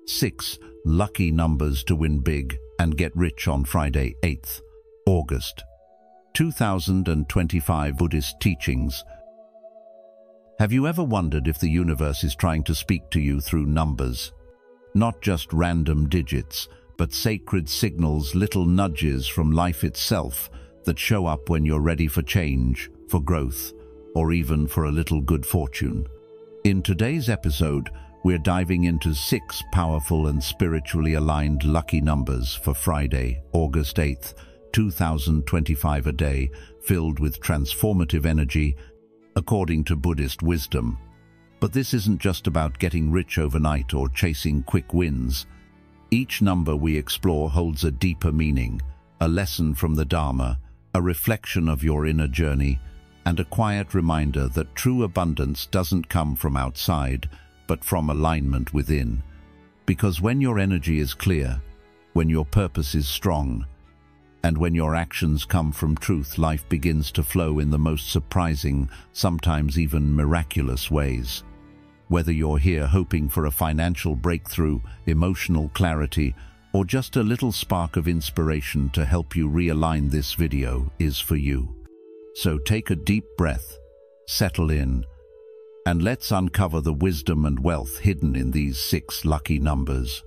6 lucky numbers to win big and get rich on Friday, 8th August 2025. Buddhist teachings. Have you ever wondered if the universe is trying to speak to you through numbers? Not just random digits, but sacred signals, little nudges from life itself that show up when you're ready for change, for growth, or even for a little good fortune. In today's episode, we're diving into 6 powerful and spiritually aligned lucky numbers for Friday, August 8th, 2025, a day filled with transformative energy, according to Buddhist wisdom. But this isn't just about getting rich overnight or chasing quick wins. Each number we explore holds a deeper meaning, a lesson from the Dharma, a reflection of your inner journey, and a quiet reminder that true abundance doesn't come from outside, but from alignment within. Because when your energy is clear, when your purpose is strong, and when your actions come from truth, life begins to flow in the most surprising, sometimes even miraculous ways. Whether you're here hoping for a financial breakthrough, emotional clarity, or just a little spark of inspiration to help you realign, this video is for you. So take a deep breath, settle in, and let's uncover the wisdom and wealth hidden in these 6 lucky numbers.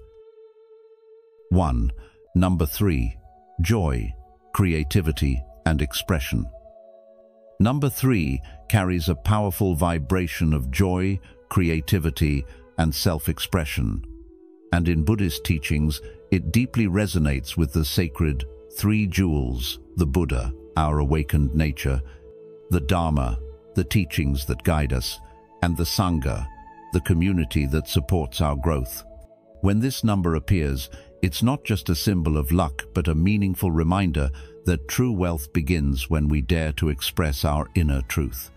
1. Number 3. Joy, creativity, and expression. Number 3 carries a powerful vibration of joy, creativity, and self-expression. And in Buddhist teachings, it deeply resonates with the sacred 3 jewels: the Buddha, our awakened nature; the Dharma, the teachings that guide us; and the Sangha, the community that supports our growth. When this number appears, it's not just a symbol of luck, but a meaningful reminder that true wealth begins when we dare to express our inner truth.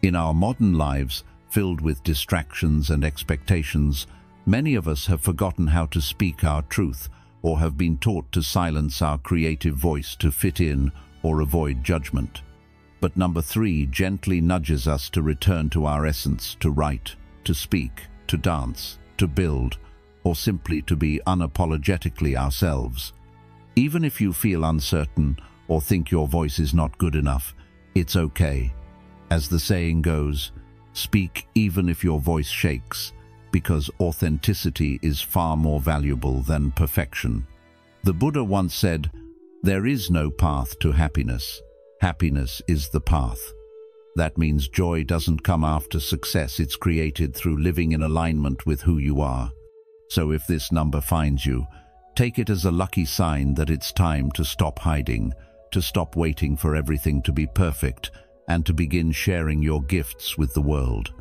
In our modern lives, filled with distractions and expectations, many of us have forgotten how to speak our truth, or have been taught to silence our creative voice to fit in or avoid judgment. But number 3 gently nudges us to return to our essence, to write, to speak, to dance, to build, or simply to be unapologetically ourselves. Even if you feel uncertain or think your voice is not good enough, it's okay. As the saying goes, speak even if your voice shakes, because authenticity is far more valuable than perfection. The Buddha once said, "There is no path to happiness. Happiness is the path." That means joy doesn't come after success, it's created through living in alignment with who you are. So if this number finds you, take it as a lucky sign that it's time to stop hiding, to stop waiting for everything to be perfect, and to begin sharing your gifts with the world.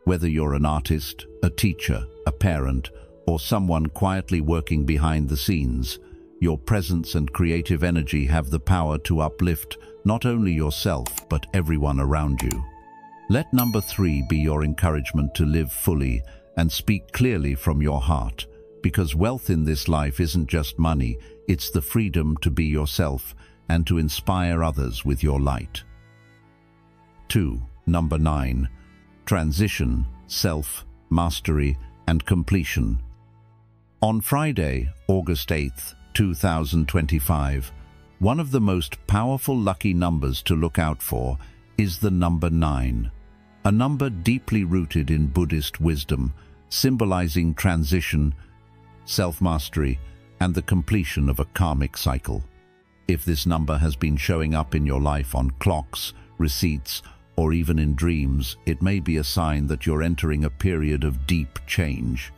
Whether you're an artist, a teacher, a parent, or someone quietly working behind the scenes, your presence and creative energy have the power to uplift not only yourself, but everyone around you. Let number 3 be your encouragement to live fully and speak clearly from your heart, because wealth in this life isn't just money, it's the freedom to be yourself and to inspire others with your light. 2. Number 9. Transition, self, mastery, and completion. On Friday, August 8th, 2025, one of the most powerful lucky numbers to look out for is the number 9, a number deeply rooted in Buddhist wisdom, symbolizing transition, self-mastery, and the completion of a karmic cycle. If this number has been showing up in your life on clocks, receipts, or even in dreams, it may be a sign that you're entering a period of deep change.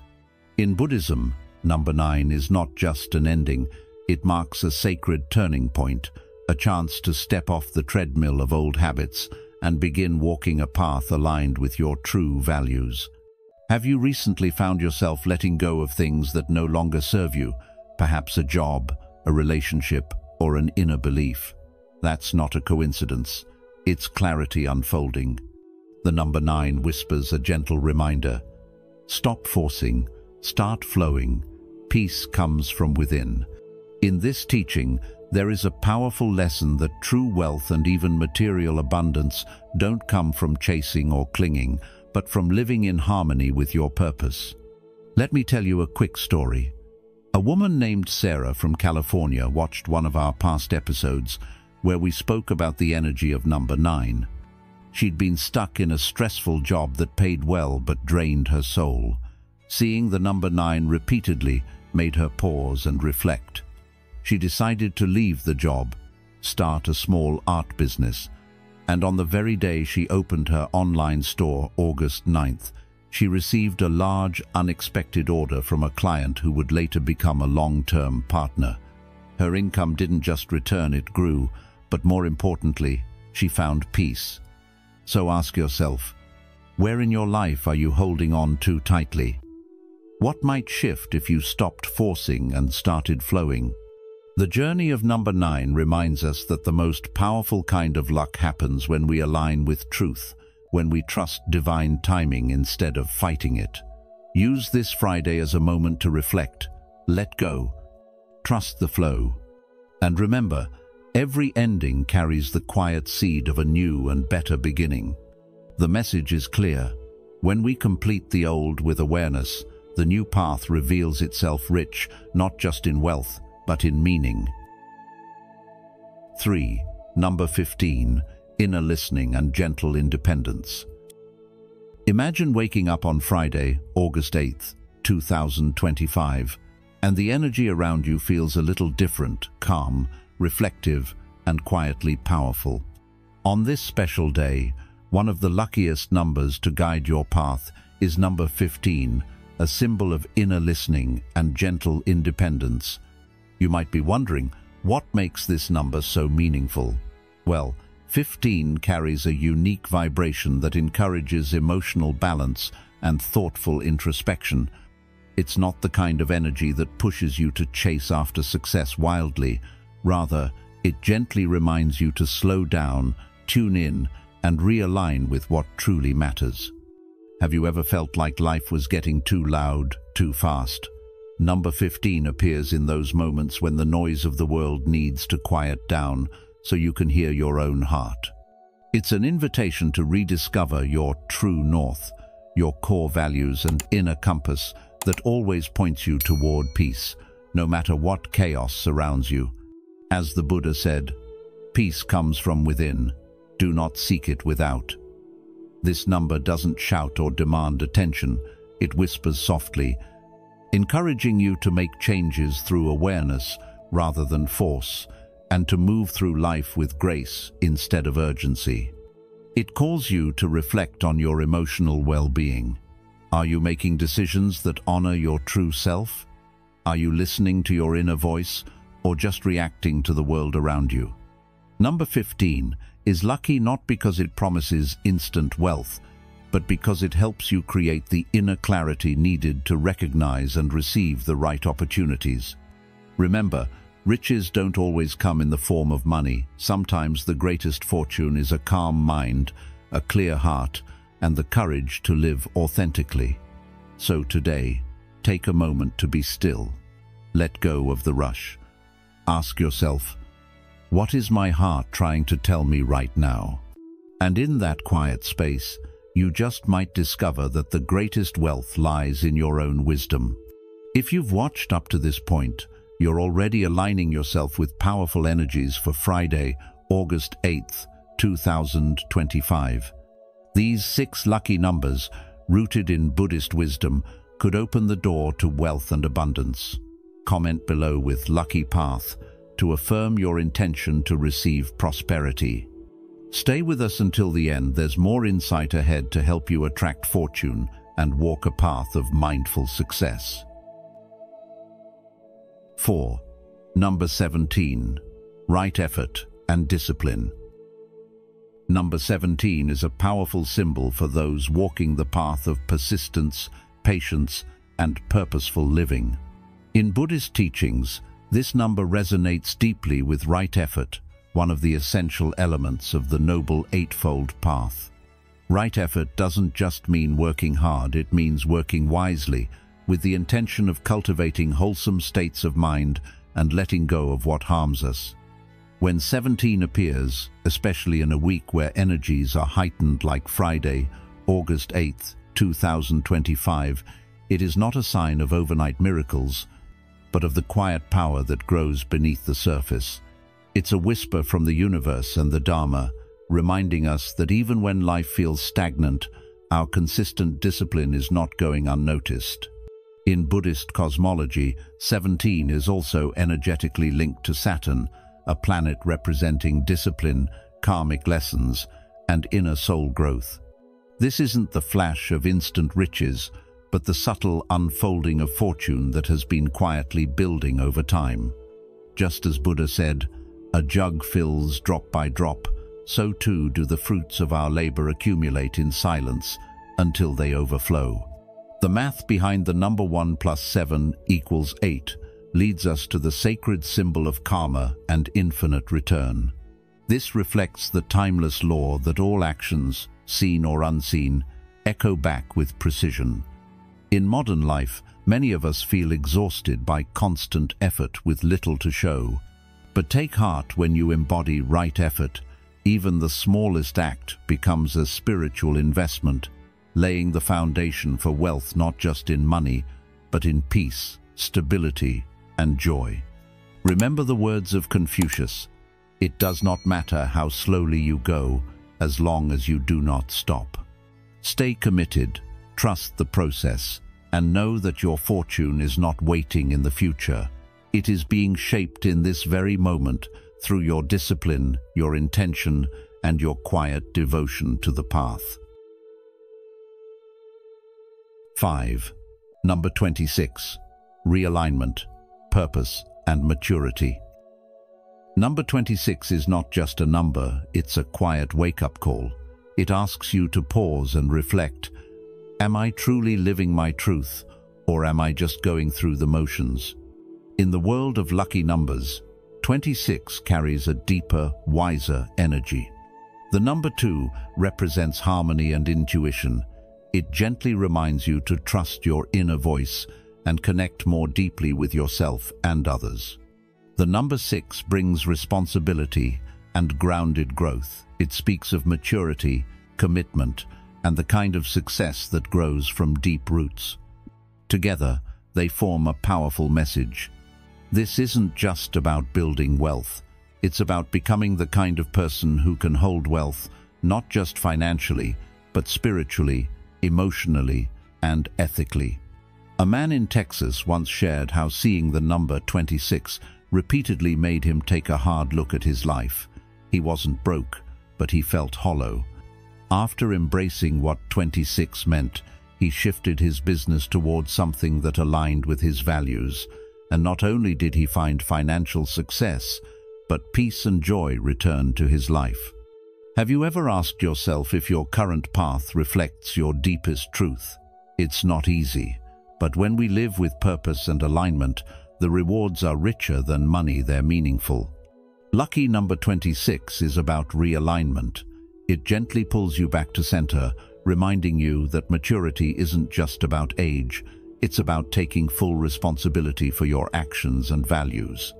In Buddhism, number 9 is not just an ending, it marks a sacred turning point, a chance to step off the treadmill of old habits and begin walking a path aligned with your true values. Have you recently found yourself letting go of things that no longer serve you, perhaps a job, a relationship, or an inner belief? That's not a coincidence. It's clarity unfolding. The number 9 whispers a gentle reminder. Stop forcing, start flowing. Peace comes from within. In this teaching, there is a powerful lesson that true wealth and even material abundance don't come from chasing or clinging, but from living in harmony with your purpose. Let me tell you a quick story. A woman named Sarah from California watched one of our past episodes where we spoke about the energy of number 9. She'd been stuck in a stressful job that paid well but drained her soul. Seeing the number 9 repeatedly made her pause and reflect. She decided to leave the job, start a small art business, and on the very day she opened her online store, August 9th, she received a large, unexpected order from a client who would later become a long-term partner. Her income didn't just return, it grew, but more importantly, she found peace. So ask yourself, where in your life are you holding on too tightly? What might shift if you stopped forcing and started flowing? The journey of number 9 reminds us that the most powerful kind of luck happens when we align with truth, when we trust divine timing instead of fighting it. Use this Friday as a moment to reflect, let go, trust the flow. And remember, every ending carries the quiet seed of a new and better beginning. The message is clear. When we complete the old with awareness, the new path reveals itself rich, not just in wealth, but in meaning. 3. Number 15. Inner listening and gentle independence. Imagine waking up on Friday, August 8th, 2025, and the energy around you feels a little different, calm, reflective, and quietly powerful. On this special day, one of the luckiest numbers to guide your path is number 15, a symbol of inner listening and gentle independence. You might be wondering, what makes this number so meaningful? Well, 15 carries a unique vibration that encourages emotional balance and thoughtful introspection. It's not the kind of energy that pushes you to chase after success wildly. Rather, it gently reminds you to slow down, tune in, and realign with what truly matters. Have you ever felt like life was getting too loud, too fast? Number 15 appears in those moments when the noise of the world needs to quiet down, so you can hear your own heart. It's an invitation to rediscover your true north, your core values and inner compass that always points you toward peace, no matter what chaos surrounds you. As the Buddha said, peace comes from within, do not seek it without. This number doesn't shout or demand attention, it whispers softly, encouraging you to make changes through awareness rather than force, and to move through life with grace instead of urgency. It calls you to reflect on your emotional well-being. Are you making decisions that honor your true self? Are you listening to your inner voice, or just reacting to the world around you? Number 15 is lucky not because it promises instant wealth, but because it helps you create the inner clarity needed to recognize and receive the right opportunities. Remember, riches don't always come in the form of money. Sometimes the greatest fortune is a calm mind, a clear heart, and the courage to live authentically. So today, take a moment to be still. Let go of the rush. Ask yourself, what is my heart trying to tell me right now? And in that quiet space, you just might discover that the greatest wealth lies in your own wisdom. If you've watched up to this point, you're already aligning yourself with powerful energies for Friday, August 8th, 2025. These 6 lucky numbers, rooted in Buddhist wisdom, could open the door to wealth and abundance. Comment below with lucky path to affirm your intention to receive prosperity. Stay with us until the end. There's more insight ahead to help you attract fortune and walk a path of mindful success. 4. Number 17. Right effort and discipline. Number 17 is a powerful symbol for those walking the path of persistence, patience, and purposeful living. In Buddhist teachings, this number resonates deeply with right effort, one of the essential elements of the Noble Eightfold Path. Right effort doesn't just mean working hard, it means working wisely, with the intention of cultivating wholesome states of mind and letting go of what harms us. When 17 appears, especially in a week where energies are heightened like Friday, August 8th, 2025, It is not a sign of overnight miracles, but of the quiet power that grows beneath the surface. It's a whisper from the universe and the Dharma, reminding us that even when life feels stagnant, our consistent discipline is not going unnoticed. In Buddhist cosmology, 17 is also energetically linked to Saturn, a planet representing discipline, karmic lessons, and inner soul growth. This isn't the flash of instant riches, but the subtle unfolding of fortune that has been quietly building over time. Just as Buddha said, "A jug fills drop by drop, so too do the fruits of our labor accumulate in silence until they overflow." The math behind the number 1 plus 7 equals 8 leads us to the sacred symbol of karma and infinite return. This reflects the timeless law that all actions, seen or unseen, echo back with precision. In modern life, many of us feel exhausted by constant effort with little to show. But take heart when you embody right effort. Even the smallest act becomes a spiritual investment, laying the foundation for wealth not just in money, but in peace, stability, and joy. Remember the words of Confucius, "It does not matter how slowly you go, as long as you do not stop." Stay committed, trust the process, and know that your fortune is not waiting in the future. It is being shaped in this very moment through your discipline, your intention, and your quiet devotion to the path. 5. Number 26. Realignment, purpose, and maturity. Number 26 is not just a number, it's a quiet wake-up call. It asks you to pause and reflect. Am I truly living my truth, or am I just going through the motions? In the world of lucky numbers, 26 carries a deeper, wiser energy. The number 2 represents harmony and intuition. It gently reminds you to trust your inner voice and connect more deeply with yourself and others. The number 6 brings responsibility and grounded growth. It speaks of maturity, commitment, and the kind of success that grows from deep roots. Together, they form a powerful message. This isn't just about building wealth. It's about becoming the kind of person who can hold wealth, not just financially, but spiritually, emotionally, and ethically. A man in Texas once shared how seeing the number 26 repeatedly made him take a hard look at his life. He wasn't broke, but he felt hollow. After embracing what 26 meant, he shifted his business towards something that aligned with his values. And not only did he find financial success, but peace and joy returned to his life. Have you ever asked yourself if your current path reflects your deepest truth? It's not easy, but when we live with purpose and alignment, the rewards are richer than money, they're meaningful. Lucky number 26 is about realignment. It gently pulls you back to center, reminding you that maturity isn't just about age. It's about taking full responsibility for your actions and values.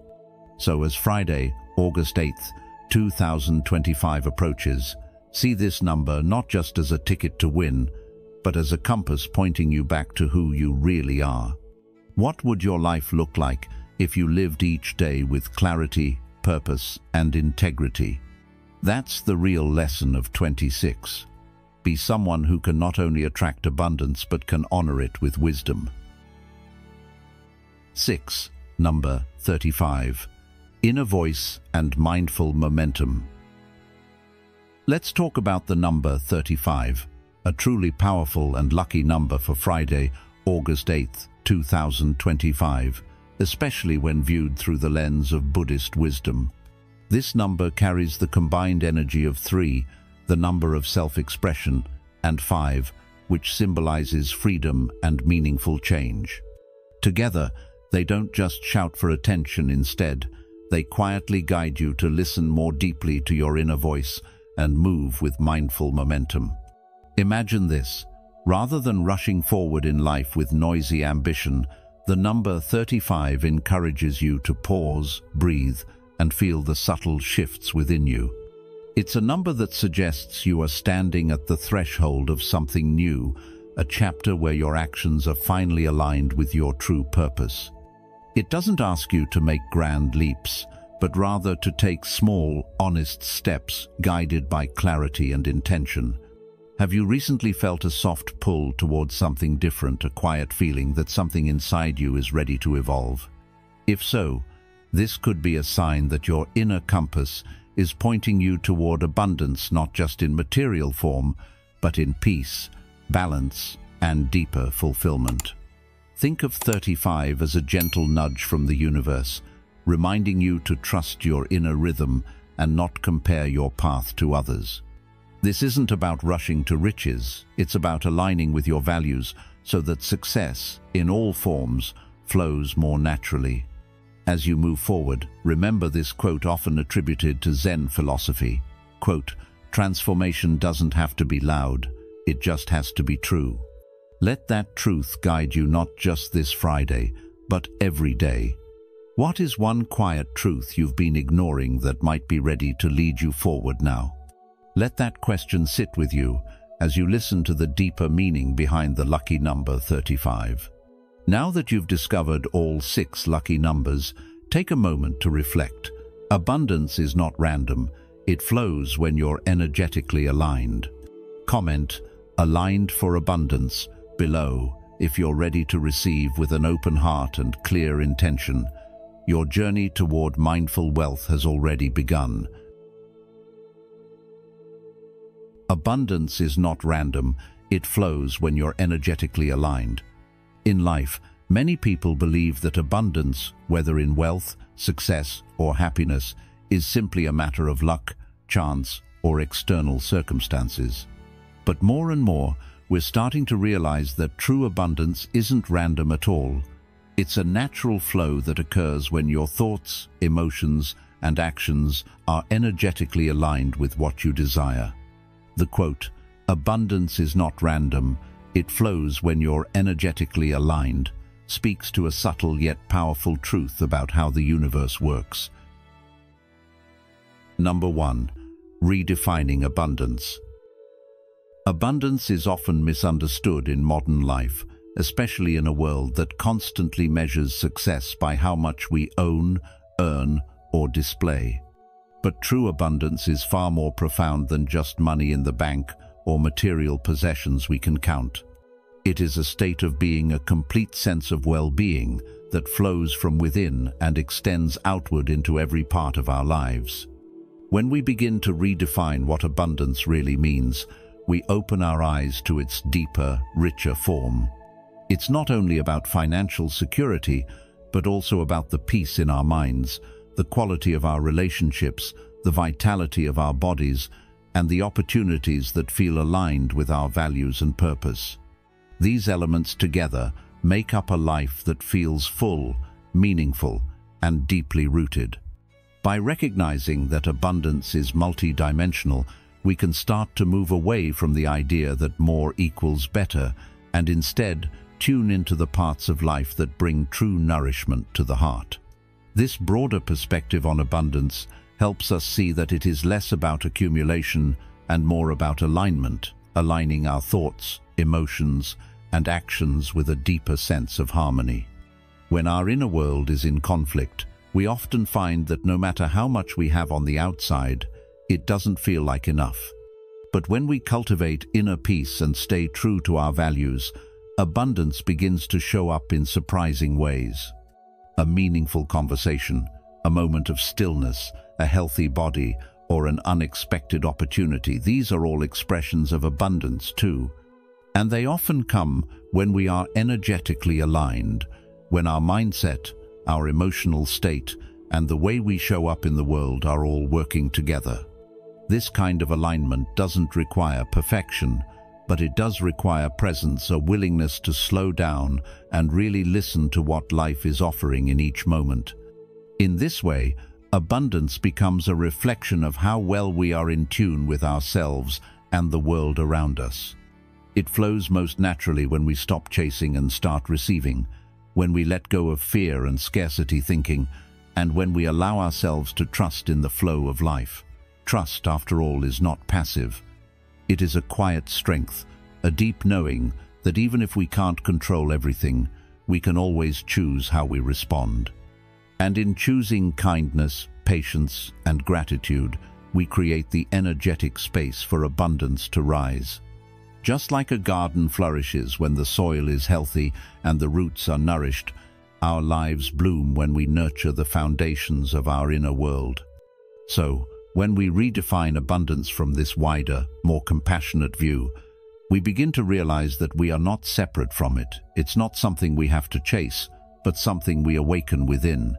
So as Friday, August 8th, 2025 approaches, see this number not just as a ticket to win, but as a compass pointing you back to who you really are. What would your life look like if you lived each day with clarity, purpose, and integrity? That's the real lesson of 26. Be someone who can not only attract abundance but can honor it with wisdom. 6. Number 35. Inner voice and mindful momentum. Let's talk about the number 35, a truly powerful and lucky number for Friday, August 8th, 2025, especially when viewed through the lens of Buddhist wisdom. This number carries the combined energy of 3, the number of self-expression, and 5, which symbolizes freedom and meaningful change. Together, they don't just shout for attention, instead, they quietly guide you to listen more deeply to your inner voice and move with mindful momentum. Imagine this. Rather than rushing forward in life with noisy ambition, the number 35 encourages you to pause, breathe, and feel the subtle shifts within you. It's a number that suggests you are standing at the threshold of something new, a chapter where your actions are finally aligned with your true purpose. It doesn't ask you to make grand leaps, but rather to take small, honest steps guided by clarity and intention. Have you recently felt a soft pull towards something different, a quiet feeling that something inside you is ready to evolve? If so, this could be a sign that your inner compass is pointing you toward abundance, not just in material form, but in peace, balance, and deeper fulfillment. Think of 35 as a gentle nudge from the universe, reminding you to trust your inner rhythm and not compare your path to others. This isn't about rushing to riches, it's about aligning with your values so that success, in all forms, flows more naturally. As you move forward, remember this quote often attributed to Zen philosophy. Quote, "Transformation doesn't have to be loud, it just has to be true." Let that truth guide you not just this Friday, but every day. What is one quiet truth you've been ignoring that might be ready to lead you forward now? Let that question sit with you as you listen to the deeper meaning behind the lucky number 35. Now that you've discovered all 6 lucky numbers, take a moment to reflect. Abundance is not random, it flows when you're energetically aligned. Comment, "Aligned for abundance," below if you're ready to receive with an open heart and clear intention. Your journey toward mindful wealth has already begun. Abundance is not random, it flows when you're energetically aligned. In life, many people believe that abundance, whether in wealth, success, or happiness, is simply a matter of luck, chance, or external circumstances. But more and more, we're starting to realize that true abundance isn't random at all. It's a natural flow that occurs when your thoughts, emotions, and actions are energetically aligned with what you desire. The quote, "Abundance is not random, it flows when you're energetically aligned," speaks to a subtle yet powerful truth about how the universe works. Number 1. Redefining abundance. Abundance is often misunderstood in modern life, especially in a world that constantly measures success by how much we own, earn, or display. But true abundance is far more profound than just money in the bank or material possessions we can count. It is a state of being, a complete sense of well-being that flows from within and extends outward into every part of our lives. When we begin to redefine what abundance really means, we open our eyes to its deeper, richer form. It's not only about financial security, but also about the peace in our minds, the quality of our relationships, the vitality of our bodies, and the opportunities that feel aligned with our values and purpose. These elements together make up a life that feels full, meaningful, and deeply rooted. By recognizing that abundance is multidimensional, we can start to move away from the idea that more equals better, and instead tune into the parts of life that bring true nourishment to the heart. This broader perspective on abundance helps us see that it is less about accumulation and more about alignment, aligning our thoughts, emotions, and actions with a deeper sense of harmony. When our inner world is in conflict, we often find that no matter how much we have on the outside, it doesn't feel like enough. But when we cultivate inner peace and stay true to our values, abundance begins to show up in surprising ways. A meaningful conversation, a moment of stillness, a healthy body, or an unexpected opportunity, these are all expressions of abundance too. And they often come when we are energetically aligned, when our mindset, our emotional state, and the way we show up in the world are all working together. This kind of alignment doesn't require perfection, but it does require presence, a willingness to slow down and really listen to what life is offering in each moment. In this way, abundance becomes a reflection of how well we are in tune with ourselves and the world around us. It flows most naturally when we stop chasing and start receiving, when we let go of fear and scarcity thinking, and when we allow ourselves to trust in the flow of life. Trust, after all, is not passive. It is a quiet strength, a deep knowing that even if we can't control everything, we can always choose how we respond. And in choosing kindness, patience, and gratitude, we create the energetic space for abundance to rise. Just like a garden flourishes when the soil is healthy and the roots are nourished, our lives bloom when we nurture the foundations of our inner world. So, when we redefine abundance from this wider, more compassionate view, we begin to realize that we are not separate from it. It's not something we have to chase, but something we awaken within.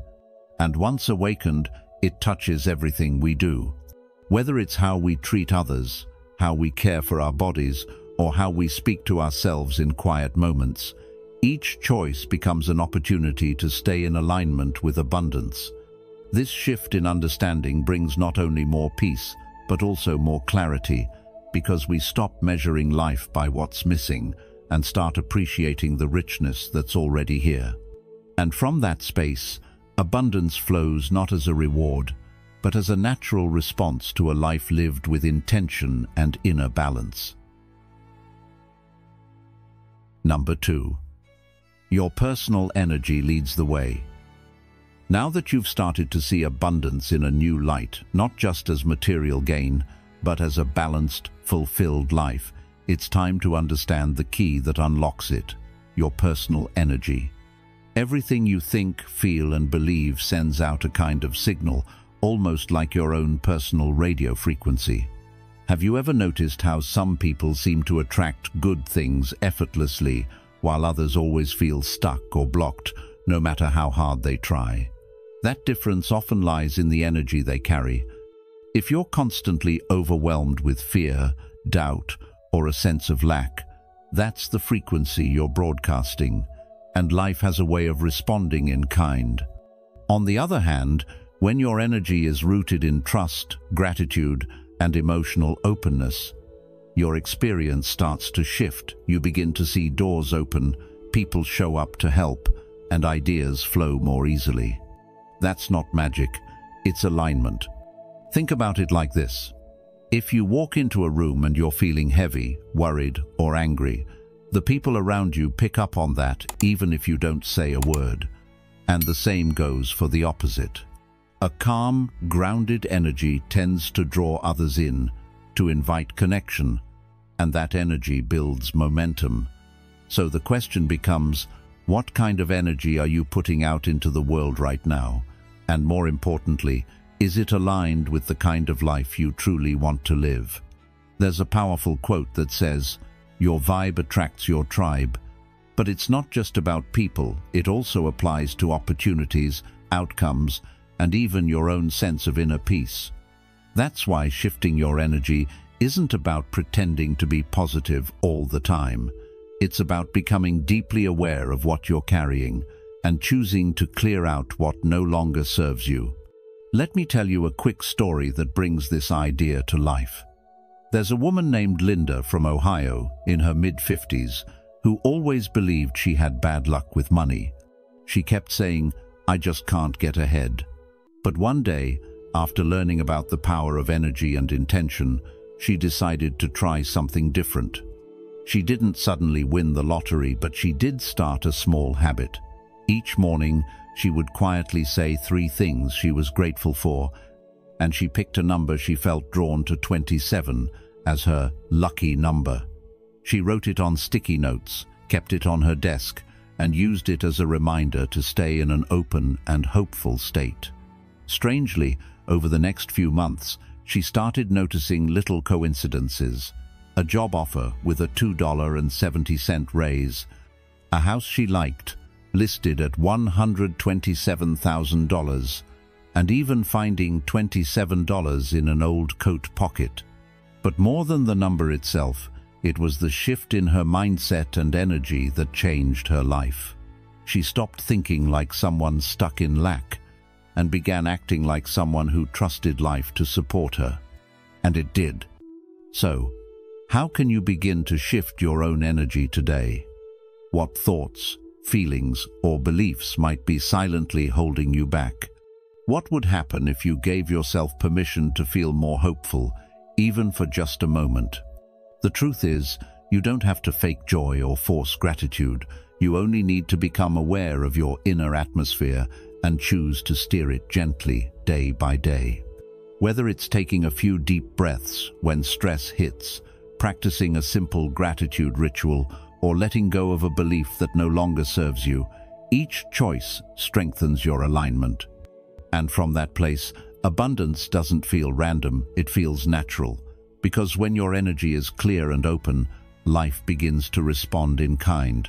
And once awakened, it touches everything we do. Whether it's how we treat others, how we care for our bodies, or how we speak to ourselves in quiet moments, each choice becomes an opportunity to stay in alignment with abundance. This shift in understanding brings not only more peace, but also more clarity, because we stop measuring life by what's missing and start appreciating the richness that's already here. And from that space, abundance flows not as a reward, but as a natural response to a life lived with intention and inner balance. Number 2. Your personal energy leads the way. Now that you've started to see abundance in a new light, not just as material gain, but as a balanced, fulfilled life, it's time to understand the key that unlocks it: your personal energy. Everything you think, feel, and believe sends out a kind of signal, almost like your own personal radio frequency. Have you ever noticed how some people seem to attract good things effortlessly, while others always feel stuck or blocked, no matter how hard they try? That difference often lies in the energy they carry. If you're constantly overwhelmed with fear, doubt, or a sense of lack, that's the frequency you're broadcasting, and life has a way of responding in kind. On the other hand, when your energy is rooted in trust, gratitude, and emotional openness, your experience starts to shift. You begin to see doors open, people show up to help, and ideas flow more easily. That's not magic, it's alignment. Think about it like this. If you walk into a room and you're feeling heavy, worried, or angry, the people around you pick up on that even if you don't say a word. And the same goes for the opposite. A calm, grounded energy tends to draw others in, to invite connection, and that energy builds momentum. So the question becomes, what kind of energy are you putting out into the world right now? And more importantly, is it aligned with the kind of life you truly want to live? There's a powerful quote that says, "Your vibe attracts your tribe." But it's not just about people, it also applies to opportunities, outcomes, and even your own sense of inner peace. That's why shifting your energy isn't about pretending to be positive all the time. It's about becoming deeply aware of what you're carrying and choosing to clear out what no longer serves you. Let me tell you a quick story that brings this idea to life. There's a woman named Linda from Ohio, in her mid-50s, who always believed she had bad luck with money. She kept saying, "I just can't get ahead." But one day, after learning about the power of energy and intention, she decided to try something different. She didn't suddenly win the lottery, but she did start a small habit. Each morning, she would quietly say 3 things she was grateful for, and she picked a number she felt drawn to, 27, as her lucky number. She wrote it on sticky notes, kept it on her desk, and used it as a reminder to stay in an open and hopeful state. Strangely, over the next few months, she started noticing little coincidences. A job offer with a $2.70 raise, a house she liked, listed at $127,000, and even finding $27 in an old coat pocket. But more than the number itself, it was the shift in her mindset and energy that changed her life. She stopped thinking like someone stuck in lack and began acting like someone who trusted life to support her. And it did. So, how can you begin to shift your own energy today? What thoughts, feelings, or beliefs might be silently holding you back? What would happen if you gave yourself permission to feel more hopeful, even for just a moment? The truth is, You don't have to fake joy or force gratitude. You only need to become aware of your inner atmosphere and choose to steer it gently, day by day. Whether it's taking a few deep breaths when stress hits, practicing a simple gratitude ritual, or letting go of a belief that no longer serves you, each choice strengthens your alignment. And from that place, abundance doesn't feel random, it feels natural. Because when your energy is clear and open, life begins to respond in kind.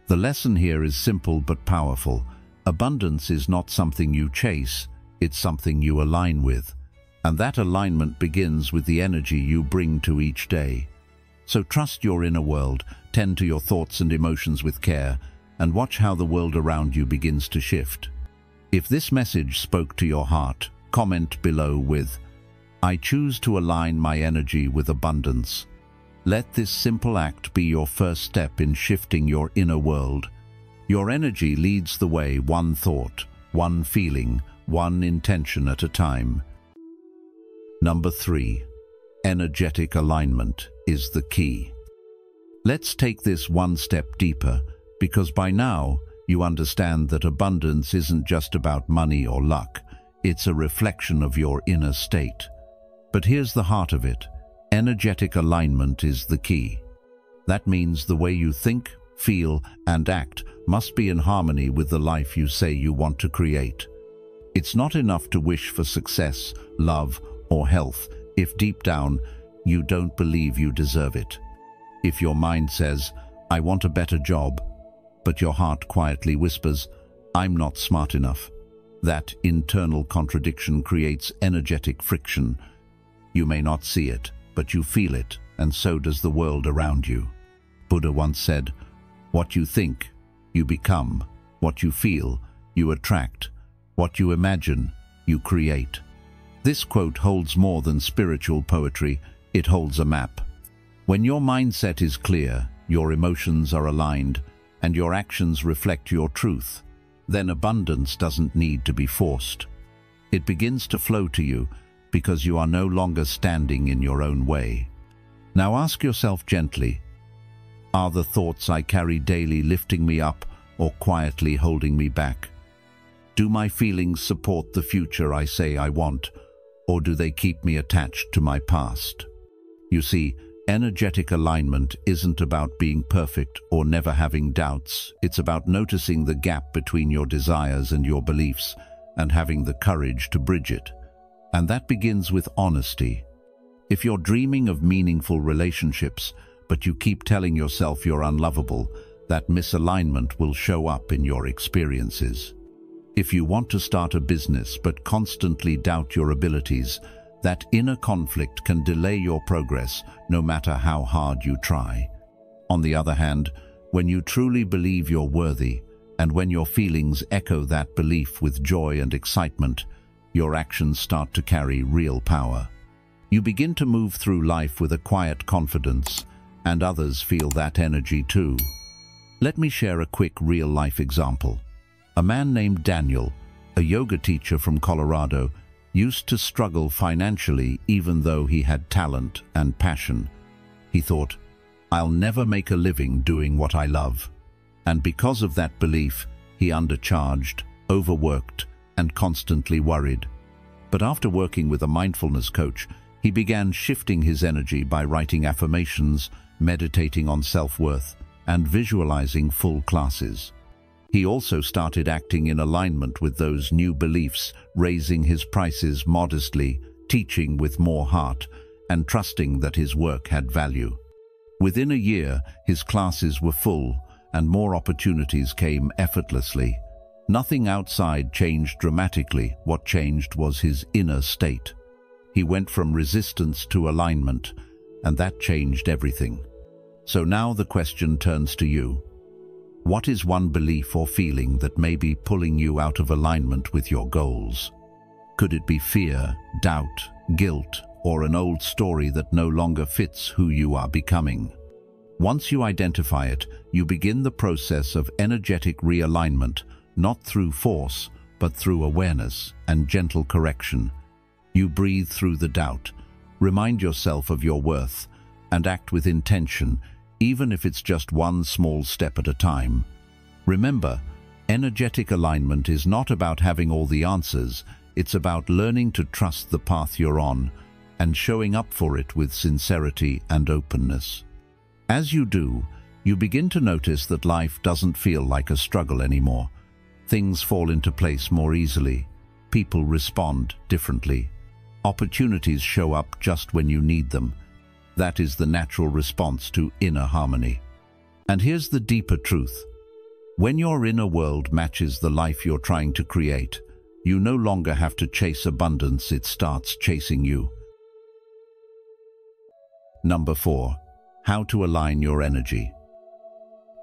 The lesson here is simple but powerful. Abundance is not something you chase, it's something you align with. And that alignment begins with the energy you bring to each day. So trust your inner world, tend to your thoughts and emotions with care, and watch how the world around you begins to shift. If this message spoke to your heart, comment below with, "I choose to align my energy with abundance." Let this simple act be your first step in shifting your inner world. Your energy leads the way, one thought, one feeling, one intention at a time. Number 3. Energetic alignment is the key. Let's take this one step deeper, because by now you understand that abundance isn't just about money or luck. It's a reflection of your inner state. But here's the heart of it. Energetic alignment is the key. That means the way you think, feel, and act must be in harmony with the life you say you want to create. It's not enough to wish for success, love, or health if deep down you don't believe you deserve it. If your mind says, "I want a better job," but your heart quietly whispers, "I'm not smart enough," that internal contradiction creates energetic friction. You may not see it, but you feel it, and so does the world around you. Buddha once said, "What you think, you become. What you feel, you attract. What you imagine, you create." This quote holds more than spiritual poetry, it holds a map. When your mindset is clear, your emotions are aligned, and your actions reflect your truth, then abundance doesn't need to be forced. It begins to flow to you because you are no longer standing in your own way. Now ask yourself gently, are the thoughts I carry daily lifting me up or quietly holding me back? Do my feelings support the future I say I want, or do they keep me attached to my past? You see, energetic alignment isn't about being perfect or never having doubts. It's about noticing the gap between your desires and your beliefs and having the courage to bridge it. And that begins with honesty. If you're dreaming of meaningful relationships, but you keep telling yourself you're unlovable, that misalignment will show up in your experiences. If you want to start a business but constantly doubt your abilities, that inner conflict can delay your progress no matter how hard you try. On the other hand, when you truly believe you're worthy, and when your feelings echo that belief with joy and excitement, your actions start to carry real power. You begin to move through life with a quiet confidence, and others feel that energy too. Let me share a quick real-life example. A man named Daniel, a yoga teacher from Colorado, used to struggle financially even though he had talent and passion. He thought, "I'll never make a living doing what I love." And because of that belief, he undercharged, overworked, and constantly worried. But after working with a mindfulness coach, he began shifting his energy by writing affirmations, meditating on self-worth, and visualizing full classes. He also started acting in alignment with those new beliefs, raising his prices modestly, teaching with more heart, and trusting that his work had value. Within a year, his classes were full, and more opportunities came effortlessly. Nothing outside changed dramatically. What changed was his inner state. He went from resistance to alignment, and that changed everything. So now the question turns to you. What is one belief or feeling that may be pulling you out of alignment with your goals? Could it be fear, doubt, guilt, or an old story that no longer fits who you are becoming? Once you identify it, you begin the process of energetic realignment, not through force, but through awareness and gentle correction. You breathe through the doubt, remind yourself of your worth, and act with intention, even if it's just one small step at a time. Remember, energetic alignment is not about having all the answers. It's about learning to trust the path you're on and showing up for it with sincerity and openness. As you do, you begin to notice that life doesn't feel like a struggle anymore. Things fall into place more easily. People respond differently. Opportunities show up just when you need them. That is the natural response to inner harmony. And here's the deeper truth. When your inner world matches the life you're trying to create, you no longer have to chase abundance, it starts chasing you. Number 4. How to align your energy.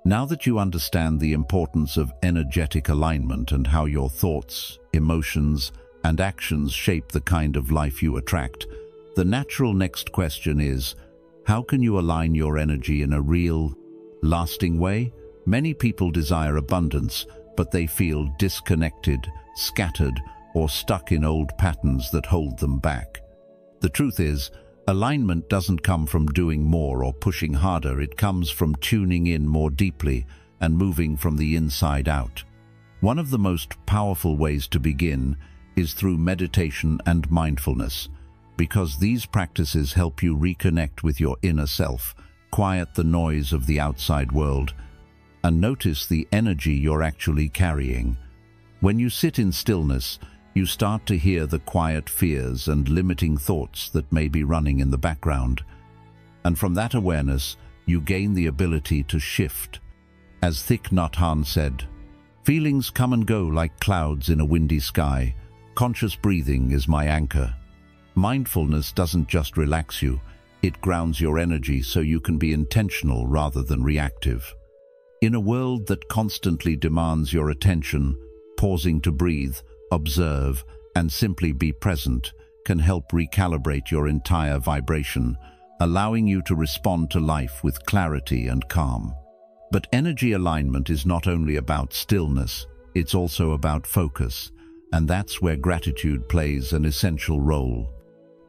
Now that you understand the importance of energetic alignment and how your thoughts, emotions, and actions shape the kind of life you attract, the natural next question is, how can you align your energy in a real, lasting way? Many people desire abundance, but they feel disconnected, scattered, or stuck in old patterns that hold them back. The truth is, alignment doesn't come from doing more or pushing harder. It comes from tuning in more deeply and moving from the inside out. One of the most powerful ways to begin is through meditation and mindfulness, because these practices help you reconnect with your inner self, quiet the noise of the outside world, and notice the energy you're actually carrying. When you sit in stillness, you start to hear the quiet fears and limiting thoughts that may be running in the background. And from that awareness, you gain the ability to shift. As Thich Nhat Hanh said, "Feelings come and go like clouds in a windy sky. Conscious breathing is my anchor." Mindfulness doesn't just relax you, it grounds your energy so you can be intentional rather than reactive. In a world that constantly demands your attention, pausing to breathe, observe, and simply be present can help recalibrate your entire vibration, allowing you to respond to life with clarity and calm. But energy alignment is not only about stillness, it's also about focus, and that's where gratitude plays an essential role.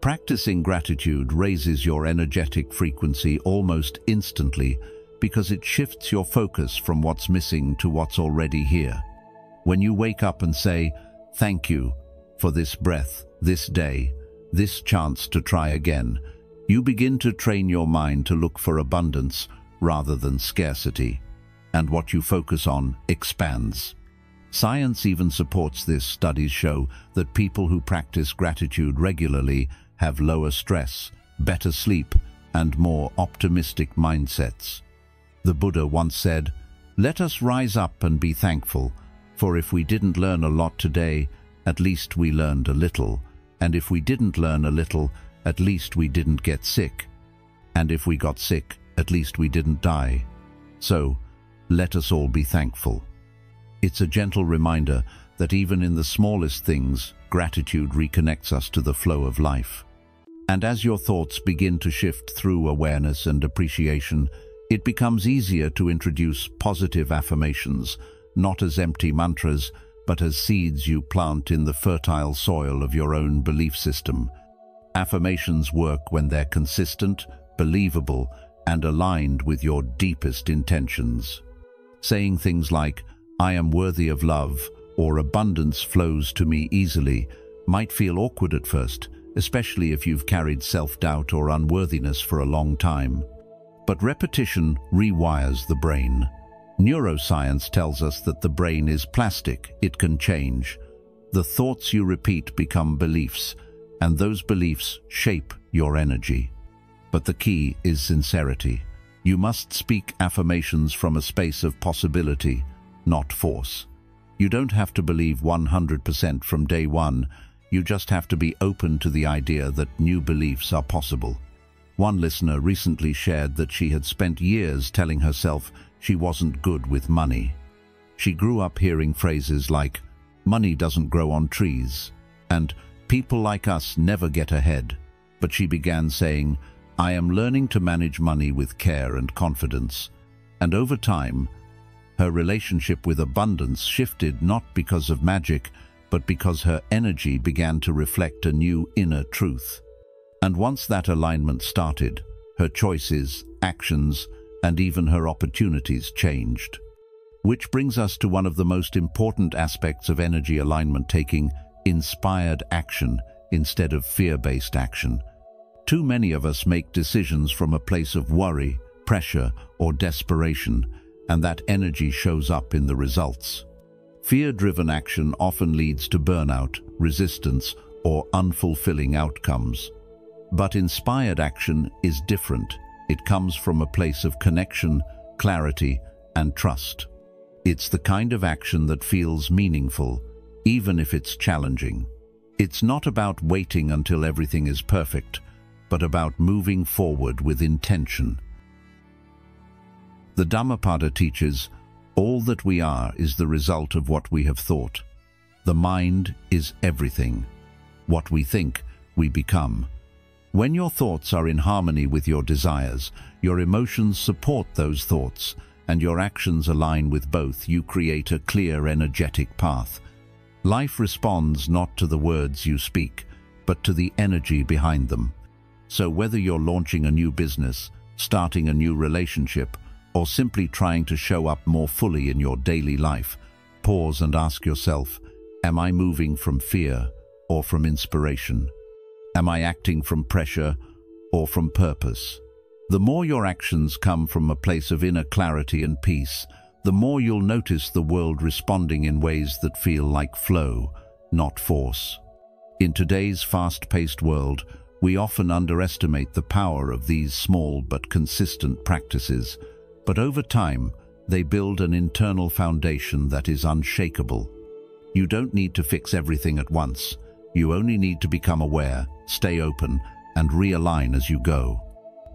Practicing gratitude raises your energetic frequency almost instantly because it shifts your focus from what's missing to what's already here. When you wake up and say, "Thank you for this breath, this day, this chance to try again," you begin to train your mind to look for abundance rather than scarcity, and what you focus on expands. Science even supports this. Studies show that people who practice gratitude regularly have lower stress, better sleep, and more optimistic mindsets. The Buddha once said, "Let us rise up and be thankful, for if we didn't learn a lot today, at least we learned a little, and if we didn't learn a little, at least we didn't get sick, and if we got sick, at least we didn't die. So, let us all be thankful." It's a gentle reminder that even in the smallest things, gratitude reconnects us to the flow of life. And as your thoughts begin to shift through awareness and appreciation, it becomes easier to introduce positive affirmations, not as empty mantras, but as seeds you plant in the fertile soil of your own belief system. Affirmations work when they're consistent, believable, and aligned with your deepest intentions. Saying things like, "I am worthy of love," or "abundance flows to me easily," might feel awkward at first, especially if you've carried self-doubt or unworthiness for a long time. But repetition rewires the brain. Neuroscience tells us that the brain is plastic, it can change. The thoughts you repeat become beliefs, and those beliefs shape your energy. But the key is sincerity. You must speak affirmations from a space of possibility, not force. You don't have to believe 100% from day one, you just have to be open to the idea that new beliefs are possible. One listener recently shared that she had spent years telling herself she wasn't good with money. She grew up hearing phrases like, "Money doesn't grow on trees," and "people like us never get ahead." But she began saying, "I am learning to manage money with care and confidence." And over time, her relationship with abundance shifted not because of magic, but because her energy began to reflect a new inner truth. And once that alignment started, her choices, actions, and even her opportunities changed. Which brings us to one of the most important aspects of energy alignment: taking inspired action instead of fear-based action. Too many of us make decisions from a place of worry, pressure, or desperation, and that energy shows up in the results. Fear-driven action often leads to burnout, resistance, or unfulfilling outcomes. But inspired action is different. It comes from a place of connection, clarity, and trust. It's the kind of action that feels meaningful, even if it's challenging. It's not about waiting until everything is perfect, but about moving forward with intention. The Dhammapada teaches, all that we are is the result of what we have thought. The mind is everything. What we think, we become. When your thoughts are in harmony with your desires, your emotions support those thoughts, and your actions align with both, you create a clear, energetic path. Life responds not to the words you speak, but to the energy behind them. So whether you're launching a new business, starting a new relationship, or simply trying to show up more fully in your daily life, pause and ask yourself, am I moving from fear or from inspiration? Am I acting from pressure or from purpose? The more your actions come from a place of inner clarity and peace, the more you'll notice the world responding in ways that feel like flow, not force. In today's fast-paced world, we often underestimate the power of these small but consistent practices, but over time, they build an internal foundation that is unshakable. You don't need to fix everything at once. You only need to become aware, stay open, and realign as you go.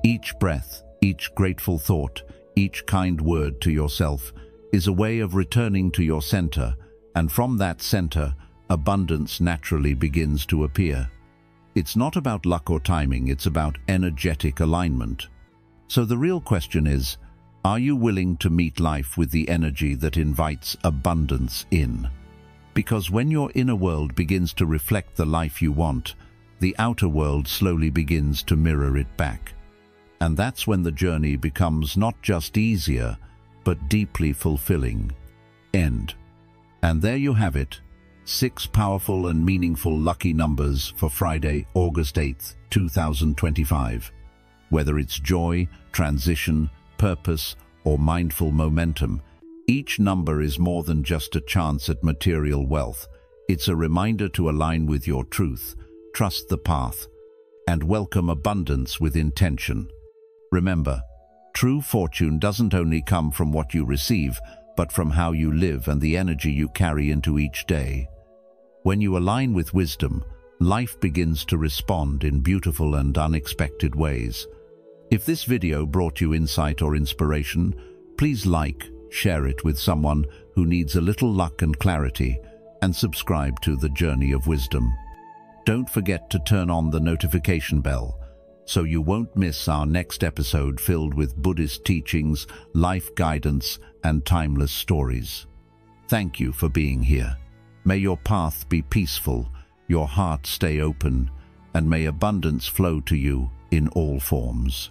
Each breath, each grateful thought, each kind word to yourself is a way of returning to your center, and from that center, abundance naturally begins to appear. It's not about luck or timing, it's about energetic alignment. So the real question is, are you willing to meet life with the energy that invites abundance in? Because when your inner world begins to reflect the life you want, the outer world slowly begins to mirror it back. And that's when the journey becomes not just easier, but deeply fulfilling. End. And there you have it, 6 powerful and meaningful lucky numbers for Friday, August 8th, 2025. Whether it's joy, transition, purpose, or mindful momentum, each number is more than just a chance at material wealth. It's a reminder to align with your truth, trust the path, and welcome abundance with intention. Remember, true fortune doesn't only come from what you receive, but from how you live and the energy you carry into each day. When you align with wisdom, life begins to respond in beautiful and unexpected ways. If this video brought you insight or inspiration, please like, share it with someone who needs a little luck and clarity, and subscribe to The Journey of Wisdom. Don't forget to turn on the notification bell so you won't miss our next episode filled with Buddhist teachings, life guidance, and timeless stories. Thank you for being here. May your path be peaceful, your heart stay open, and may abundance flow to you in all forms.